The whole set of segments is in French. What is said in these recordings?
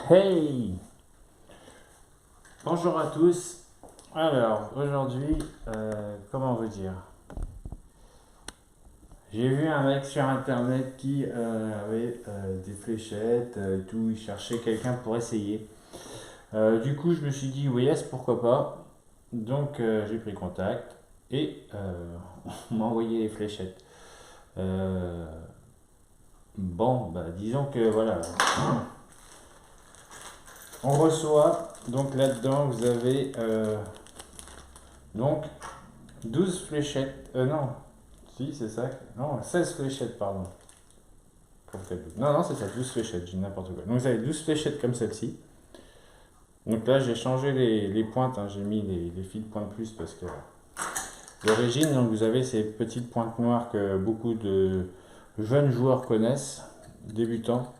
Hey! Bonjour à tous. Alors, aujourd'hui, comment vous dire? J'ai vu un mec sur internet qui avait des fléchettes et tout, il cherchait quelqu'un pour essayer. Du coup, je me suis dit, oui, yes, pourquoi pas. Donc, j'ai pris contact et on m'a envoyé les fléchettes. Euh, bon, bah, disons que voilà, on reçoit, donc là-dedans, vous avez donc 12 fléchettes, non, si c'est ça, non, 16 fléchettes, pardon. Non, non, c'est ça, 12 fléchettes, j'ai n'importe quoi. Donc vous avez 12 fléchettes comme celle-ci. Donc là, j'ai changé les pointes, hein, j'ai mis les fils de pointe plus parce que l'origine, donc vous avez ces petites pointes noires que beaucoup de jeunes joueurs connaissent, débutants.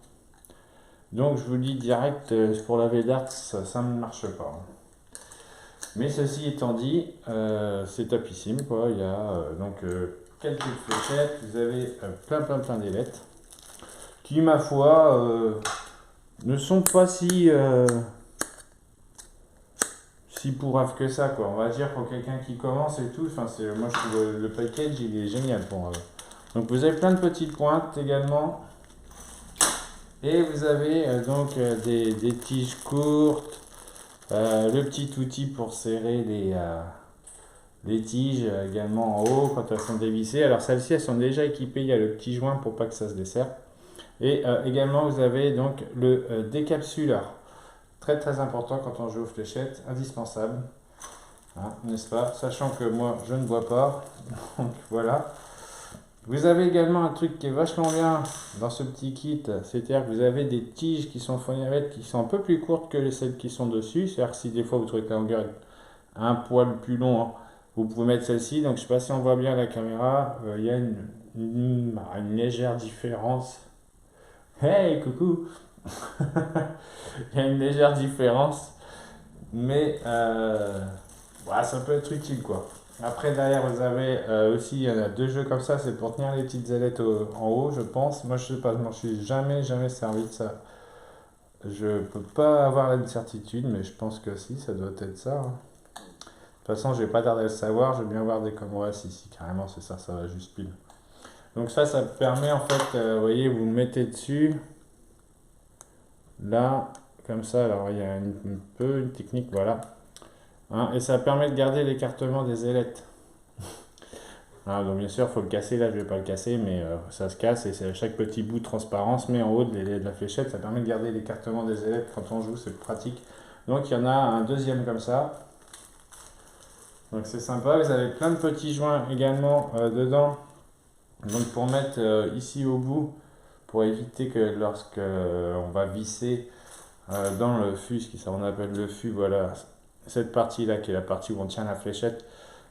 Donc je vous dis direct, pour la V-Darts, ça ne marche pas. Mais ceci étant dit, c'est topissime quoi. Il y a quelques fléchettes, vous avez plein d'ailettes qui, ma foi, ne sont pas si pourraves que ça quoi. On va dire pour quelqu'un qui commence et tout. Enfin, moi je trouve le package il est génial pour. Donc vous avez plein de petites pointes également. Et vous avez des tiges courtes, le petit outil pour serrer les tiges également en haut quand elles sont dévissées. Alors celles-ci elles sont déjà équipées, il y a le petit joint pour pas que ça se desserre. Et également vous avez donc le décapsuleur. Très important quand on joue aux fléchettes, indispensable, hein, n'est-ce pas? Sachant que moi je ne bois pas, donc voilà. Vous avez également un truc qui est vachement bien dans ce petit kit, c'est-à-dire que vous avez des tiges qui sont fournies avec, qui sont un peu plus courtes que celles qui sont dessus. C'est-à-dire que si des fois vous trouvez que la longueur est un poil plus long, hein, vous pouvez mettre celle-ci. Donc je ne sais pas si on voit bien à la caméra, il y a une légère différence. Hey, coucou! Il y a une légère différence, mais ouais, ça peut être utile quoi. Après, derrière, vous avez aussi, il y en a deux jeux comme ça, c'est pour tenir les petites ailettes en haut, je pense. Moi, je sais pas, je m'en suis jamais servi de ça. Je peux pas avoir la certitude, mais je pense que si, ça doit être ça, hein. De toute façon, je vais pas tarder à le savoir, je vais bien voir des comme ouais, si, carrément, c'est ça, ça va juste pile. Donc ça permet en fait, vous voyez, vous le mettez dessus, là, comme ça, alors il y a un peu une technique, voilà. Hein, et ça permet de garder l'écartement des ailettes. Ah, donc bien sûr, il faut le casser. Là, je vais pas le casser, mais ça se casse et c'est chaque petit bout de transparence. Mais en haut de la fléchette, ça permet de garder l'écartement des ailettes quand on joue, c'est pratique. Donc il y en a un deuxième comme ça. Donc c'est sympa. Vous avez plein de petits joints également dedans. Donc pour mettre ici au bout, pour éviter que lorsque on va visser dans le fût, ce qu'on appelle le fût, voilà, cette partie là qui est la partie où on tient la fléchette.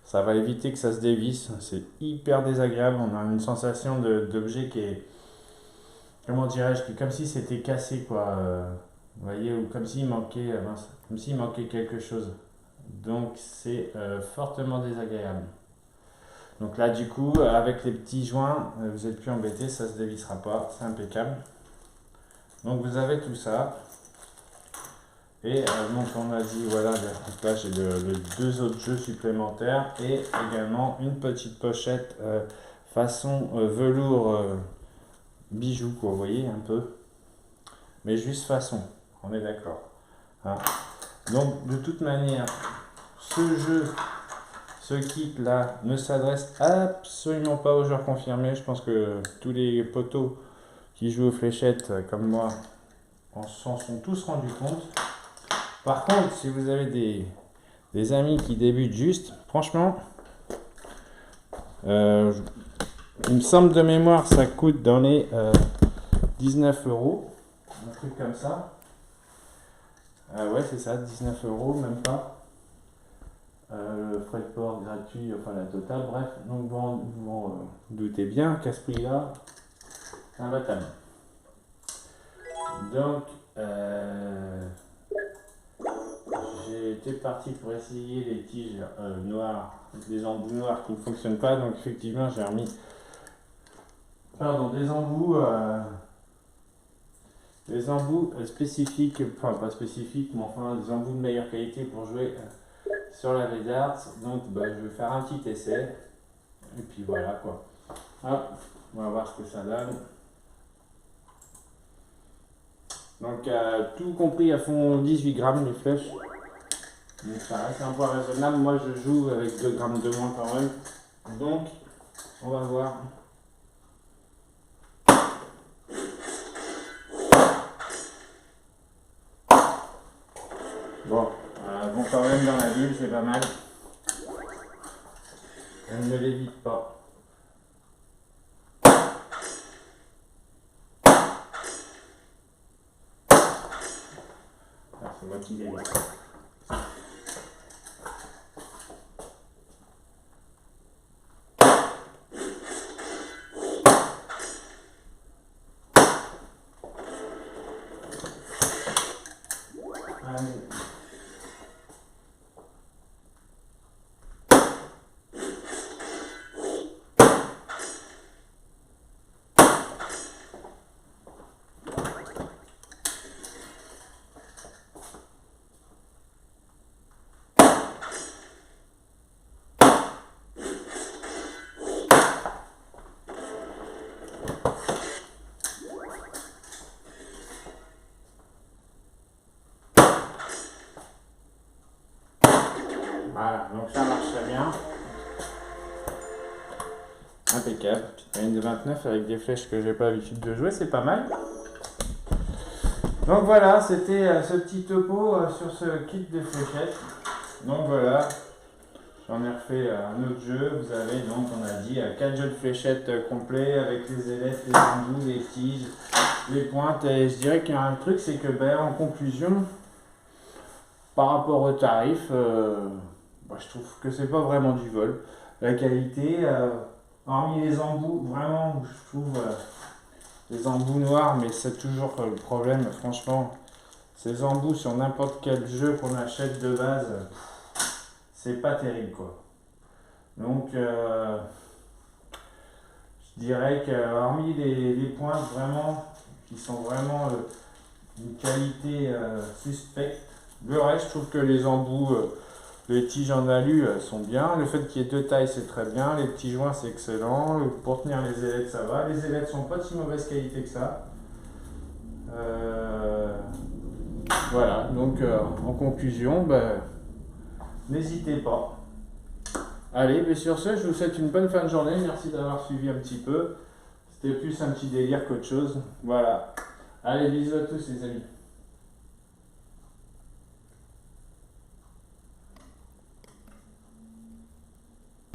Ça va éviter que ça se dévisse. C'est hyper désagréable. On a une sensation d'objet qui est, comment dirais-je, comme si c'était cassé, quoi. Vous voyez, ou comme s'il manquait, comme s'il manquait quelque chose. Donc c'est fortement désagréable. Donc là, du coup, avec les petits joints, vous n'êtes plus embêté, ça ne se dévissera pas. C'est impeccable. Donc vous avez tout ça. Et donc on a dit, voilà, là j'ai les deux autres jeux supplémentaires et également une petite pochette façon velours bijou, quoi, vous voyez un peu. Mais juste façon, on est d'accord, hein. Donc de toute manière, ce kit là ne s'adresse absolument pas aux joueurs confirmés. Je pense que tous les potos qui jouent aux fléchettes comme moi s'en sont tous rendus compte. Par contre, si vous avez des amis qui débutent juste, franchement, il me semble de mémoire, ça coûte dans les 19 euros, un truc comme ça. Ouais, c'est ça, 19 euros, même pas. Frais de port gratuit, enfin la totale, bref. Donc vous doutez bien qu'à ce prix-là, c'est imbattable. Donc, j'ai été parti pour essayer les tiges noires, des embouts noirs qui ne fonctionnent pas. Donc effectivement, j'ai remis des embouts les embouts spécifiques, enfin pas spécifiques, mais enfin des embouts de meilleure qualité pour jouer sur la V-Darts. Donc bah, je vais faire un petit essai. Et puis voilà quoi. Hop, on va voir ce que ça donne. Donc tout compris à fond 18 grammes les flèches. Donc ça reste un poids raisonnable. Moi je joue avec 2 grammes de moins quand même. Donc on va voir. Bon, bon quand même dans la ville c'est pas mal. Elle ne l'évite pas. C'est moi qui l'évite. Voilà, donc ça marche très bien. Impeccable. Petite moyenne de 29 avec des flèches que j'ai pas l'habitude de jouer, c'est pas mal. Donc voilà, c'était ce petit topo sur ce kit de fléchettes. Donc voilà, j'en ai refait un autre jeu. Vous avez donc, on a dit, 4 jeux de fléchettes complets avec les ailettes, les embouts, les tiges, les pointes. Et je dirais qu'il y a un truc, c'est que ben, en conclusion, par rapport au tarif, je trouve que c'est pas vraiment du vol. La qualité, hormis les embouts, vraiment, je trouve les embouts noirs, mais c'est toujours le problème, franchement. Ces embouts sur n'importe quel jeu qu'on achète de base, c'est pas terrible quoi. Donc, je dirais que hormis les pointes vraiment, qui sont vraiment d'une qualité suspecte, le reste, je trouve que les embouts. Les tiges en alu sont bien, le fait qu'il y ait 2 tailles c'est très bien, les petits joints c'est excellent, pour tenir les ailettes ça va, les ailettes sont pas de si mauvaise qualité que ça. Voilà, donc en conclusion, n'hésitez pas. Allez, mais sur ce, je vous souhaite une bonne fin de journée, merci d'avoir suivi un petit peu. C'était plus un petit délire qu'autre chose. Voilà. Allez, bisous à tous les amis.